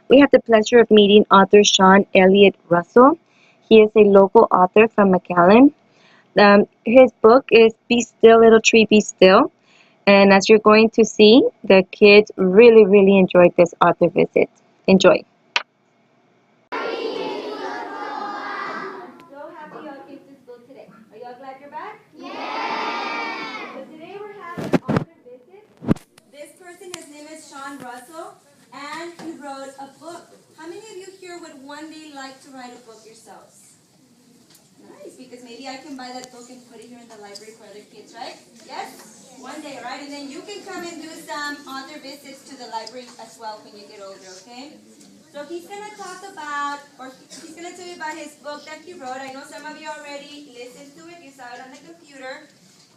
We had the pleasure of meeting author Sean Elliott Russell. He is a local author from McAllen. His book is Be Still, Little Tree, Be Still. And as you're going to see, the kids really enjoyed this author visit. Enjoy. So happy y'all came to school today. Are y'all glad you're back? Yeah! So today we're having an author visit. This person, his name is Sean Russell, and he wrote a book. How many of you here would one day like to write a book yourselves? Nice, because maybe I can buy that book and put it here in the library for other kids, right? Yes? One day, right? And then you can come and do some author visits to the library as well when you get older, okay? So he's going to talk about, or he's going to tell you about his book that he wrote. I know some of you already listened to it. You saw it on the computer.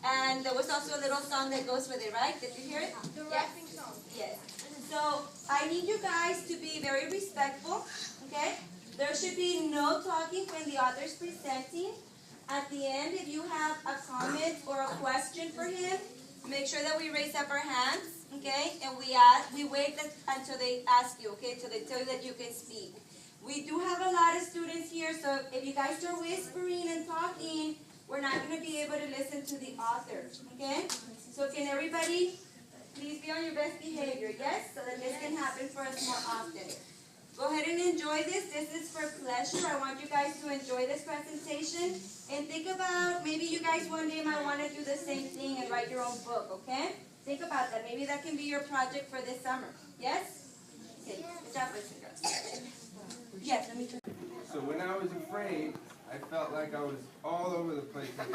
And there was also a little song that goes with it, right? Did you hear it? The rapping song. Yes. So I need you guys to be very respectful, okay? There should be no talking when the author is presenting. At the end, if you have a comment or a question for him, make sure that we raise up our hands, okay? And we wait until they ask you, okay? Until they tell you that you can speak. We do have a lot of students here, so if you guys start whispering and talking, we're not going to be able to listen to the author, okay? So can everybody please be on your best behavior, yes? So that this can happen for us more often. Go ahead and enjoy this. This is for pleasure. I want you guys to enjoy this presentation. And think about, maybe you guys one day might want to do the same thing and write your own book, okay? Think about that. Maybe that can be your project for this summer. Yes? Okay. Good job, listen, girls. Yes, let me try. So when I was afraid, I felt like I was all over the place. This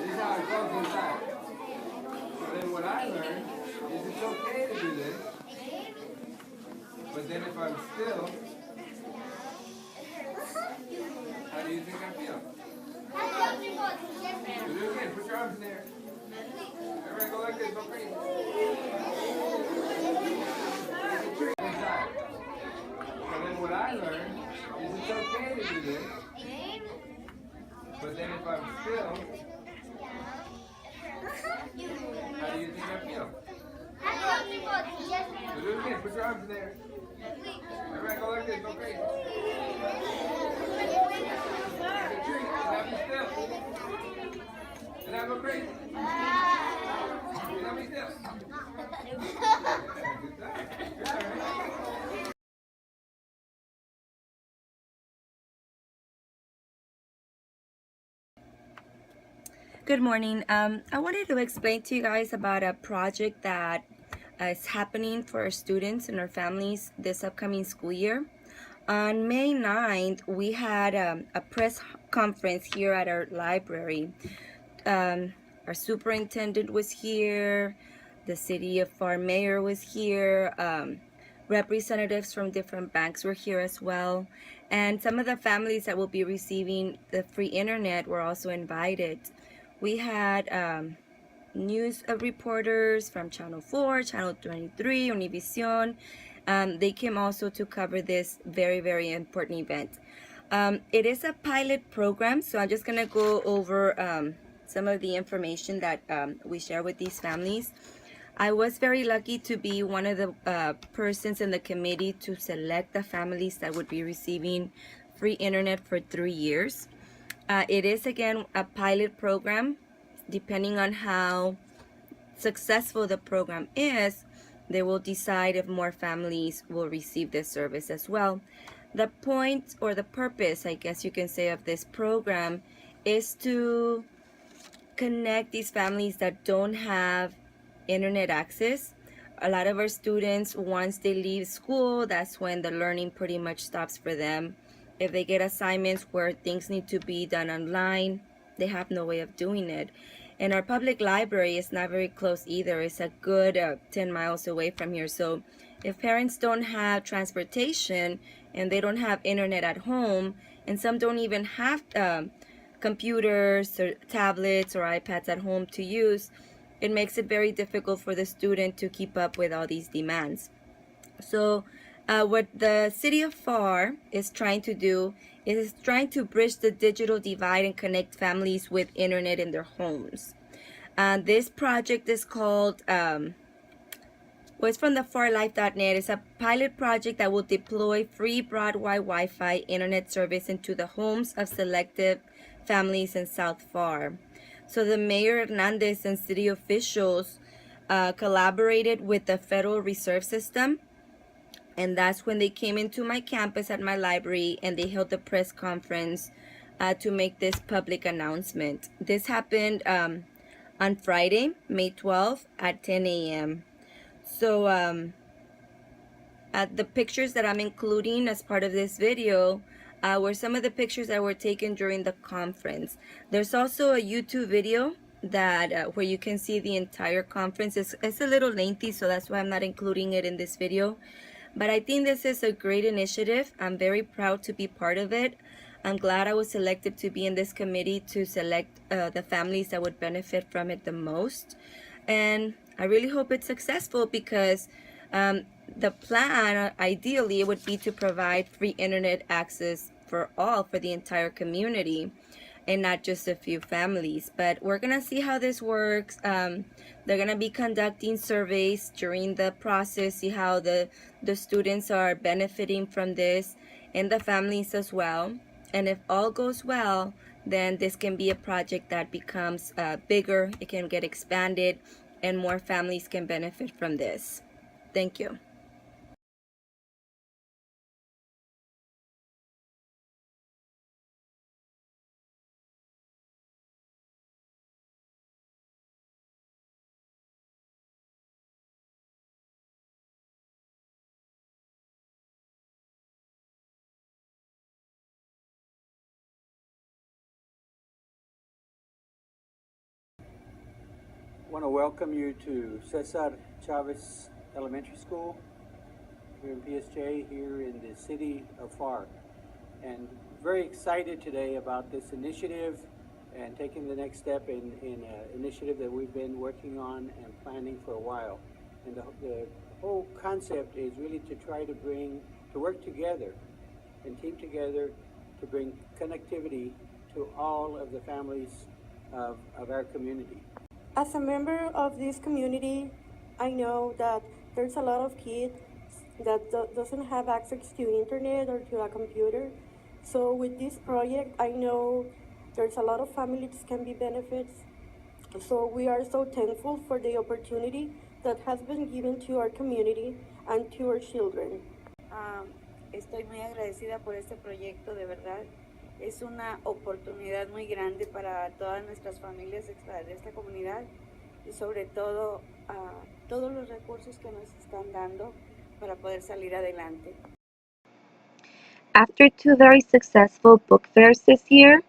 is how I felt inside. So then what I learned is it's okay to do this. But then if I'm still, how do you think I feel? So do it again. Put your arms in there. Everybody go like this. Go crazy. Inside. So then what I learned is it's okay to do this. But then if I'm still, how do you think I feel? So do it again. Put your arms in there. Everybody go like this. Go crazy. Take a tree. And have me still. And I go crazy. And have me still. Good job. Good job. Good morning. I wanted to explain to you guys about a project that is happening for our students and our families this upcoming school year. On May 9th, we had a press conference here at our library. Our superintendent was here, the city of FAR mayor was here, representatives from different banks were here as well, and some of the families that will be receiving the free internet were also invited. We had news reporters from Channel 4, Channel 23, Univision. They came also to cover this very important event. It is a pilot program, so I'm just going to go over some of the information that we share with these families. I was very lucky to be one of the persons in the committee to select the families that would be receiving free internet for 3 years. It is, again, a pilot program. Depending on how successful the program is, they will decide if more families will receive this service as well. The point, or the purpose, I guess you can say, of this program is to connect these families that don't have internet access. A lot of our students, once they leave school, that's when the learning pretty much stops for them. If they get assignments where things need to be done online, they have no way of doing it. And our public library is not very close either. It's a good 10 miles away from here. So if parents don't have transportation and they don't have internet at home, and some don't even have computers or tablets or iPads at home to use, it makes it very difficult for the student to keep up with all these demands. So what the city of FAR is trying to do is trying to bridge the digital divide and connect families with internet in their homes. This project is called Well, it's from the farlife.net. It's a pilot project that will deploy free broadband Wi-Fi internet service into the homes of selected families in South Far. So the Mayor Hernandez and city officials collaborated with the Federal Reserve System, and that's when they came into my campus at my library and they held the press conference to make this public announcement. This happened on Friday, May 12th at 10 a.m. So the pictures that I'm including as part of this video were some of the pictures that were taken during the conference. There's also a YouTube video that where you can see the entire conference. It's a little lengthy, so that's why I'm not including it in this video. But I think this is a great initiative. I'm very proud to be part of it. I'm glad I was selected to be in this committee to select the families that would benefit from it the most. And I really hope it's successful because the plan, ideally, would be to provide free internet access for all, for the entire community, and not just a few families. But we're gonna see how this works. They're gonna be conducting surveys during the process, see how the students are benefiting from this, and the families as well. And if all goes well, then this can be a project that becomes bigger, it can get expanded, and more families can benefit from this. Thank you. I want to welcome you to Cesar Chavez Elementary School here in PSJ, here in the city of FAR. And very excited today about this initiative and taking the next step in an initiative that we've been working on and planning for a while. And the whole concept is really to try to work together and team together to bring connectivity to all of the families of our community. As a member of this community, I know that there's a lot of kids that doesn't have access to internet or to a computer. So with this project, I know there's a lot of families can be benefits. So we are so thankful for the opportunity that has been given to our community and to our children. Estoy muy agradecida por este proyecto, de verdad. Es una oportunidad muy grande para todas nuestras familias de esta comunidad y sobre todo todos los recursos que nos están dando para poder salir adelante. After two very successful book fairs this year,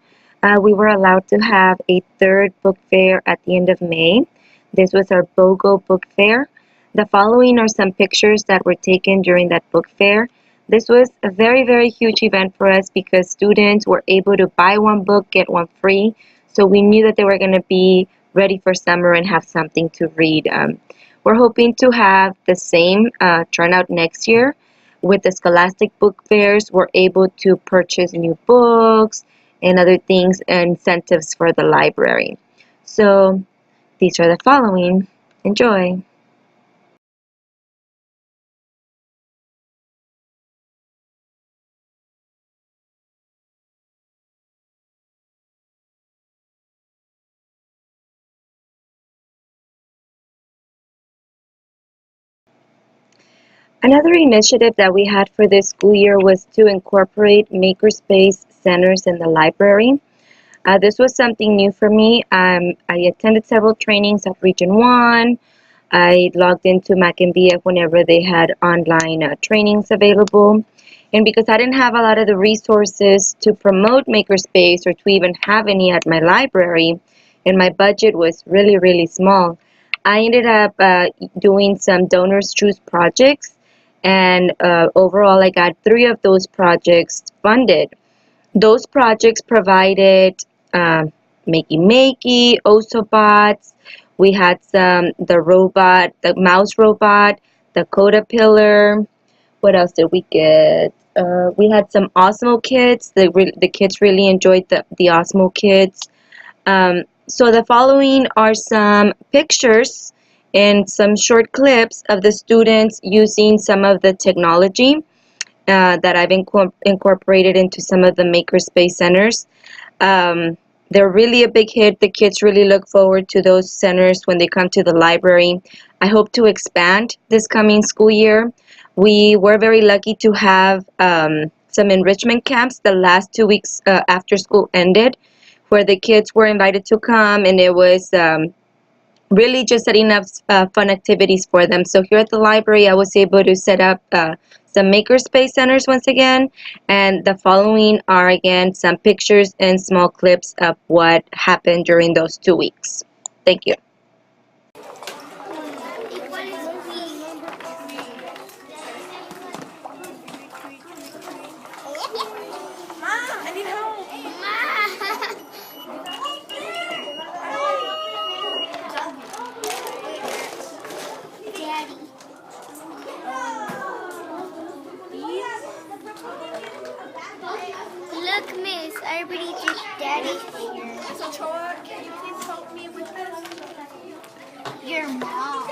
we were allowed to have a third book fair at the end of May. This was our BOGO book fair. The following are some pictures that were taken during that book fair. This was a very, very huge event for us because students were able to buy one book, get one free. So we knew that they were going to be ready for summer and have something to read. We're hoping to have the same turnout next year. With the Scholastic book fairs, we're able to purchase new books and other things, incentives for the library. So these are the following. Enjoy. Another initiative that we had for this school year was to incorporate makerspace centers in the library. This was something new for me. I attended several trainings at Region 1. I logged into MacNBF whenever they had online trainings available. And because I didn't have a lot of the resources to promote Makerspace or to even have any at my library, and my budget was really, really small, I ended up doing some donors choose projects. And overall, I got 3 of those projects funded. Those projects provided Makey Makey, Osobots. We had the robot, the mouse robot, the Caterpillar. What else did we get? We had some Osmo kits. The kids really enjoyed the Osmo kits. So the following are some pictures, and some short clips of the students using some of the technology that I've incorporated into some of the makerspace centers. Um, they're really a big hit. The kids really look forward to those centers when they come to the library. I hope to expand this coming school year. We were very lucky to have some enrichment camps the last 2 weeks after school ended, where the kids were invited to come, and it was really just setting up fun activities for them. So here at the library, I was able to set up some makerspace centers once again, and the following are again some pictures and small clips of what happened during those 2 weeks. Thank you. Look, Miss, I already did Daddy's here. So, Choa, can you please help me with this? Your mom.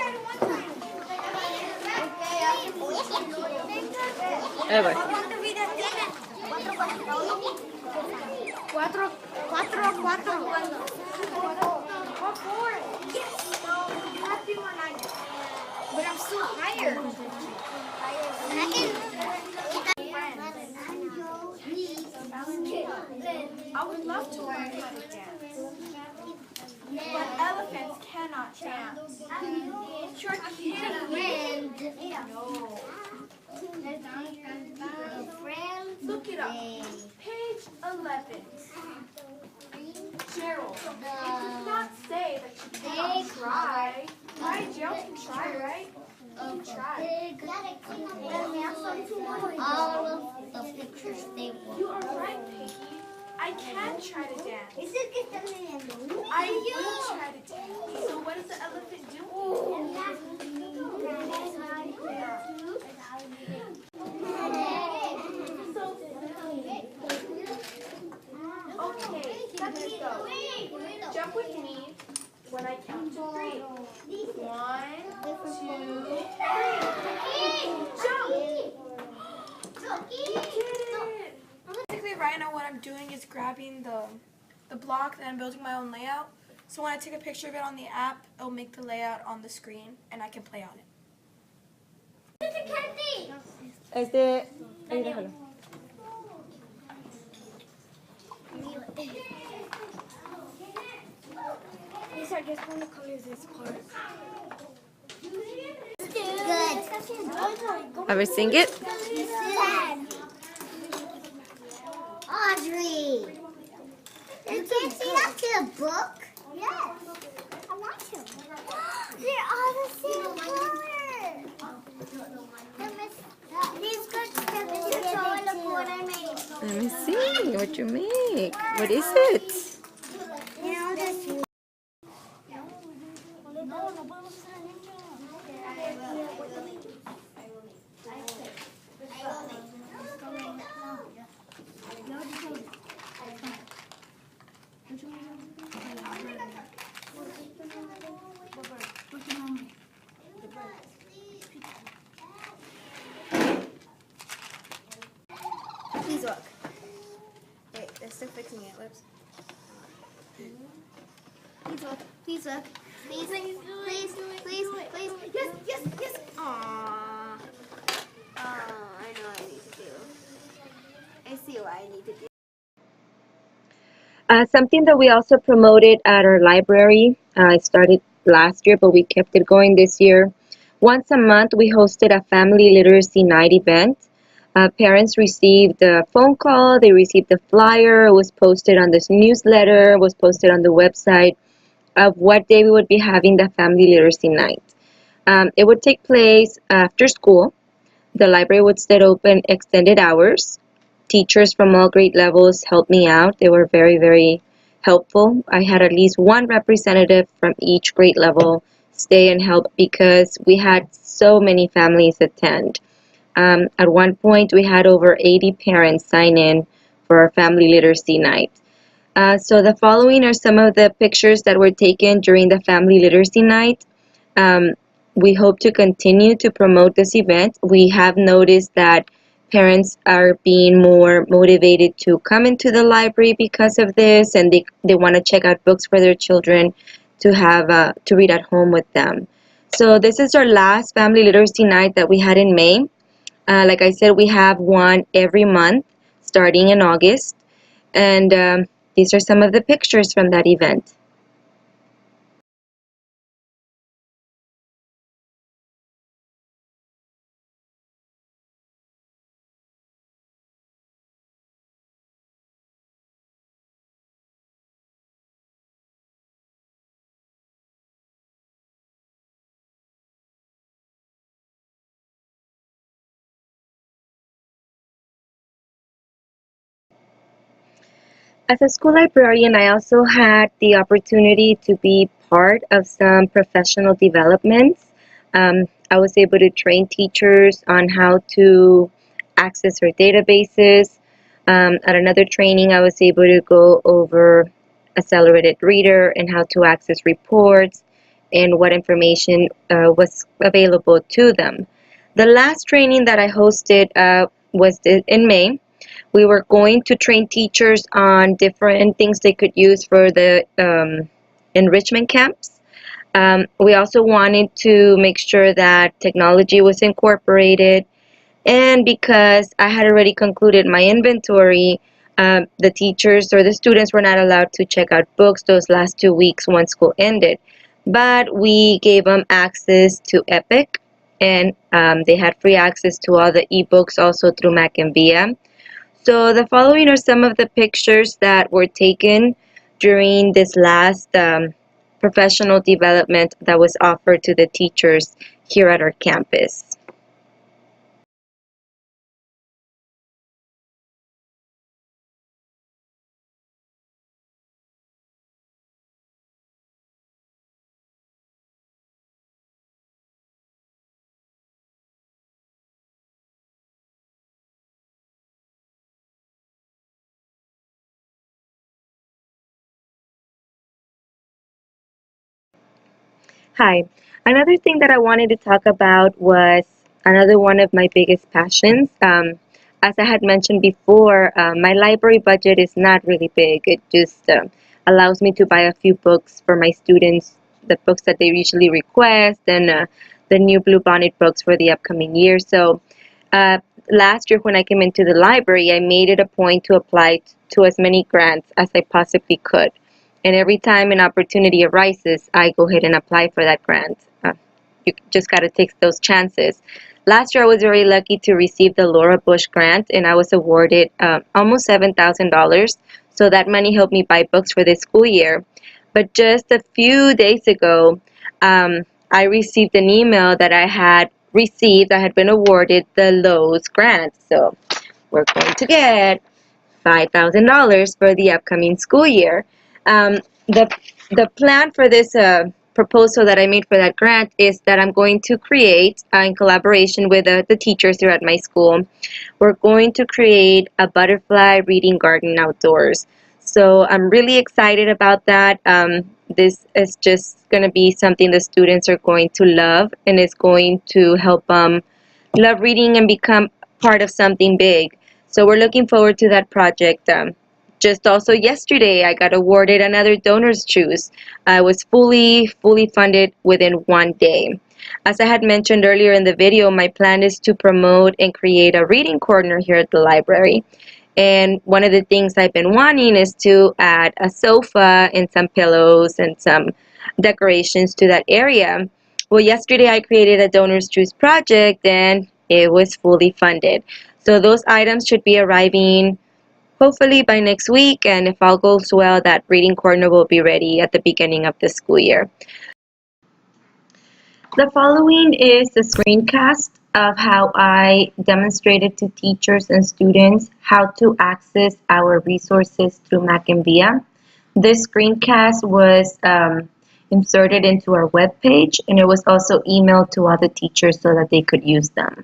Cuatro. What for? Yes. Happy one night. But I'm still higher. I would love to learn how to dance. But elephants cannot dance. Sure can. No. Look it up. Page 11. Gerald, it does not say that you cannot try. Right, Gerald can try, right? You can try. All of the pictures they want. You are right, Peggy. I can try to dance. I will try to dance. So what does the elephant do? Okay, let's go. Jump with me when I count to 3. 1, 2, 3. Jump! You did it! Basically, right now what I'm doing is grabbing the block and I'm building my own layout. So when I take a picture of it on the app, it'll make the layout on the screen and I can play on it. These are just one of the colors this part. Good. Ever sing it? Audrey. You can't see that's in a book? Yes. I want to. They're all the same color. These good stuff. Look what I made. Let me see what you make. What is it? You know this. Please look. Wait, they're still fixing it. Lips. Please look. Please look. Please, please, please, please. Yes. Aww. Oh, I know what I need to do. I see what I need to do. Something that we also promoted at our library, it started last year, but we kept it going this year. Once a month, we hosted a family literacy night event. Parents received a phone call, they received a flyer, it was posted on this newsletter, it was posted on the website of what day we would be having the family literacy night. It would take place after school. The library would stay open extended hours. Teachers from all grade levels helped me out. They were very, very helpful. I had at least one representative from each grade level stay and help because we had so many families attend. At one point, we had over 80 parents sign in for our family literacy night. So the following are some of the pictures that were taken during the family literacy night. We hope to continue to promote this event. We have noticed that parents are being more motivated to come into the library because of this, and they want to check out books for their children to have to read at home with them. So this is our last family literacy night that we had in May. Like I said, we have one every month starting in August, and these are some of the pictures from that event. As a school librarian, I also had the opportunity to be part of some professional developments. I was able to train teachers on how to access their databases. At another training, I was able to go over accelerated reader and how to access reports and what information was available to them. The last training that I hosted was in May. We were going to train teachers on different things they could use for the enrichment camps. We also wanted to make sure that technology was incorporated, and because I had already concluded my inventory, the teachers or the students were not allowed to check out books those last 2 weeks once school ended. But we gave them access to Epic, and they had free access to all the ebooks also through Mac and Via. So the following are some of the pictures that were taken during this last professional development that was offered to the teachers here at our campus. Hi. Another thing that I wanted to talk about was another one of my biggest passions. As I had mentioned before, my library budget is not really big. It just allows me to buy a few books for my students, the books that they usually request, and the new Blue Bonnet books for the upcoming year. So uh, last year when I came into the library, I made it a point to apply to as many grants as I possibly could. And every time an opportunity arises, I go ahead and apply for that grant. You just got to take those chances. Last year, I was very lucky to receive the Laura Bush grant, and I was awarded almost $7,000. So that money helped me buy books for this school year. But just a few days ago, I received an email that I had been awarded the Lowe's grant. So we're going to get $5,000 for the upcoming school year. Um, the the plan for this proposal that I made for that grant is that I'm going to create, in collaboration with the teachers here at my school, we're going to create a butterfly reading garden outdoors. So I'm really excited about that. This is just going to be something the students are going to love, and it's going to help them love reading and become part of something big. So we're looking forward to that project. Just also yesterday, I got awarded another donor's choose. I was fully funded within one day. As I had mentioned earlier in the video, my plan is to promote and create a reading corner here at the library. And one of the things I've been wanting is to add a sofa and some pillows and some decorations to that area. Well, yesterday I created a donor's choose project and it was fully funded. So those items should be arriving hopefully by next week, and if all goes well, that reading corner will be ready at the beginning of the school year. The following is the screencast of how I demonstrated to teachers and students how to access our resources through Mac and Via. This screencast was inserted into our webpage, and it was also emailed to other teachers so that they could use them.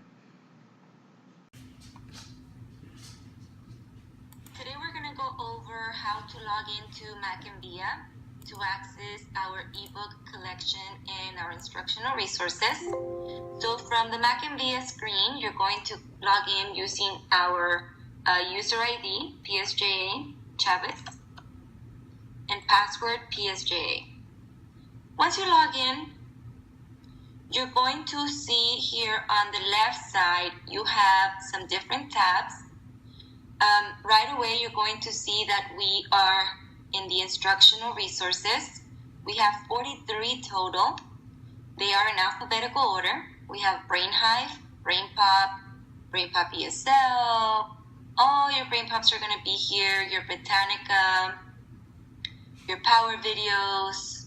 Today we're going to go over how to log into Mac and Via to access our ebook collection and our instructional resources. So from the Macambia screen, you're going to log in using our user ID, PSJA Chavez, and password PSJA. Once you log in, you're going to see here on the left side, you have some different tabs. Right away, you're going to see that we are in the instructional resources. We have 43 total. They are in alphabetical order. We have Brain Hive, Brain Pop ESL. All your Brain Pops are going to be here. Your Britannica, your Power videos.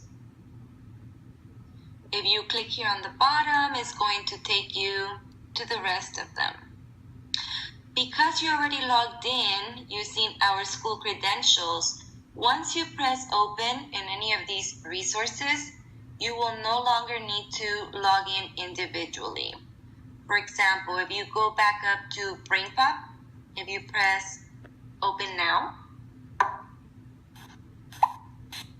If you click here on the bottom, it's going to take you to the rest of them. Because you already logged in using our school credentials, once you press open in any of these resources, you will no longer need to log in individually. For example, if you go back up to BrainPop, if you press open now,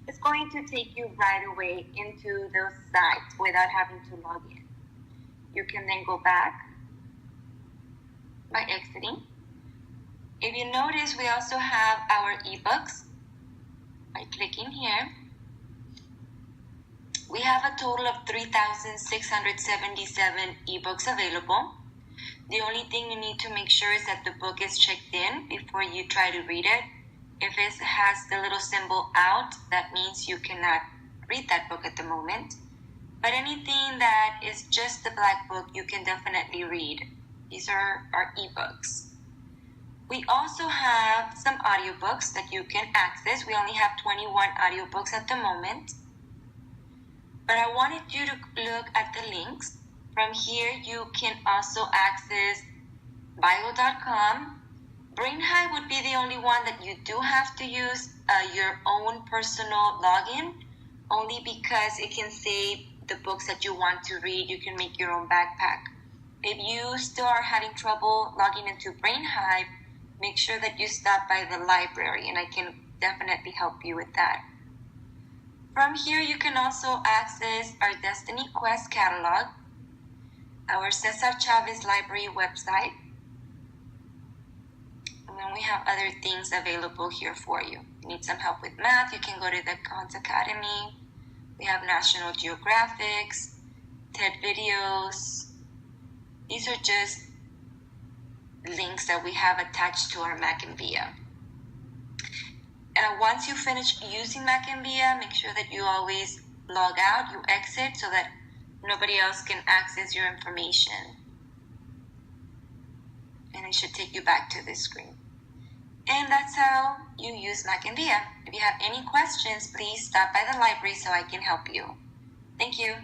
it's going to take you right away into those sites without having to log in. You can then go back by exiting. If you notice, we also have our ebooks. By clicking here, we have a total of 3,677 ebooks available. The only thing you need to make sure is that the book is checked in before you try to read it. If it has the little symbol out, that means you cannot read that book at the moment. But anything that is just the black book, you can definitely read. These are our ebooks. We also have some audiobooks that you can access. We only have 21 audiobooks at the moment. But I wanted you to look at the links. From here, you can also access bio.com. BrainHive would be the only one that you do have to use your own personal login, only because it can save the books that you want to read. You can make your own backpack. If you still are having trouble logging into BrainHive, make sure that you stop by the library, and I can definitely help you with that. From here, you can also access our Destiny Quest catalog, our Cesar Chavez Library website, and then we have other things available here for you. You need some help with math, you can go to the Khan's Academy. We have National Geographics, TED videos. These are just links that we have attached to our Macambia. Once you finish using Macambia, make sure that you always log out, you exit, so that nobody else can access your information. And it should take you back to this screen. And that's how you use Macambia. If you have any questions, please stop by the library so I can help you. Thank you.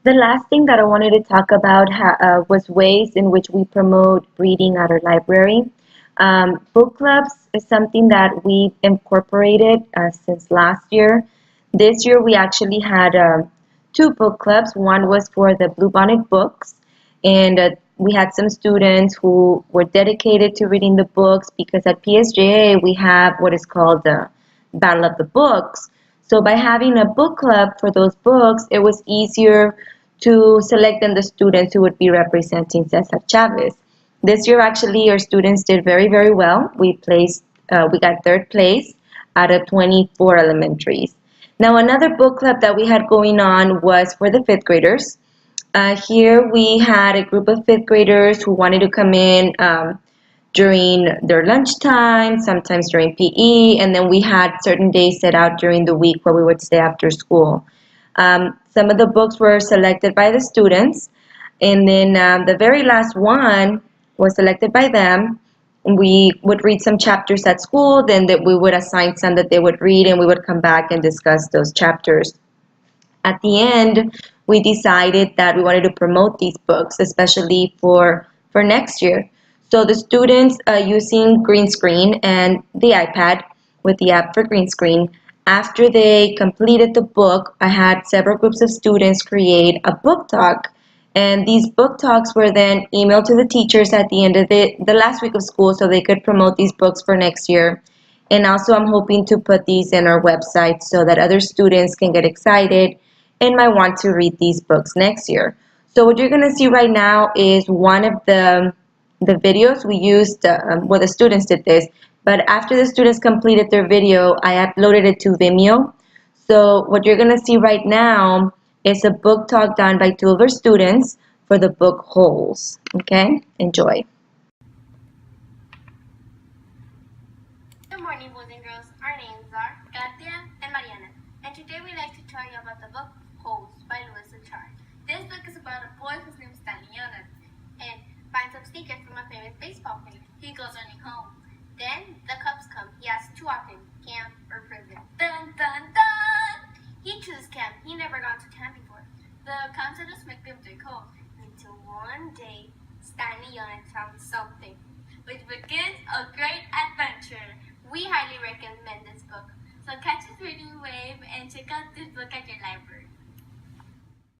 The last thing that I wanted to talk about was ways in which we promote reading at our library. Book clubs is something that we incorporated since last year. This year we actually had 2 book clubs. One was for the Bluebonnet books, and we had some students who were dedicated to reading the books, because at PSJA we have what is called the Battle of the Books. So by having a book club for those books, it was easier to select then the students who would be representing Cesar Chavez. This year, actually, our students did very, very well. We got 3rd place out of 24 elementaries. Now, another book club that we had going on was for the 5th graders. Here we had a group of 5th graders who wanted to come in during their lunchtime, sometimes during PE, and then we had certain days set out during the week where we would stay after school. Some of the books were selected by the students, and then the very last one was selected by them. We would read some chapters at school, then that we would assign some that they would read, and we would come back and discuss those chapters. At the end, we decided that we wanted to promote these books, especially for next year. So the students using green screen and the iPad with the app for green screen, after they completed the book, I had several groups of students create a book talk. And these book talks were then emailed to the teachers at the end of the last week of school so they could promote these books for next year. And also I'm hoping to put these in our website so that other students can get excited and might want to read these books next year. So what you're going to see right now is one of the videos we used, well, the students did this, but after the students completed their video, I uploaded it to Vimeo. So what you're going to see right now is a book talk done by two of our students for the book Holes. Okay, enjoy. Good morning, boys and girls. Our names are Katia and Mariana, and today we'd like to tell you about the book Holes by LSSL. This book is about a boy whose name is Stanley and finds some sneakers from a famous baseball player. He goes running home. Then the Cubs come. He has two options, camp or prison. Dun dun dun! He chooses camp. He never gone to camp before. The counselors make them dig holes until one day Stanley found something, which begins a great adventure. We highly recommend this book. So catch this reading wave and check out this book at your library.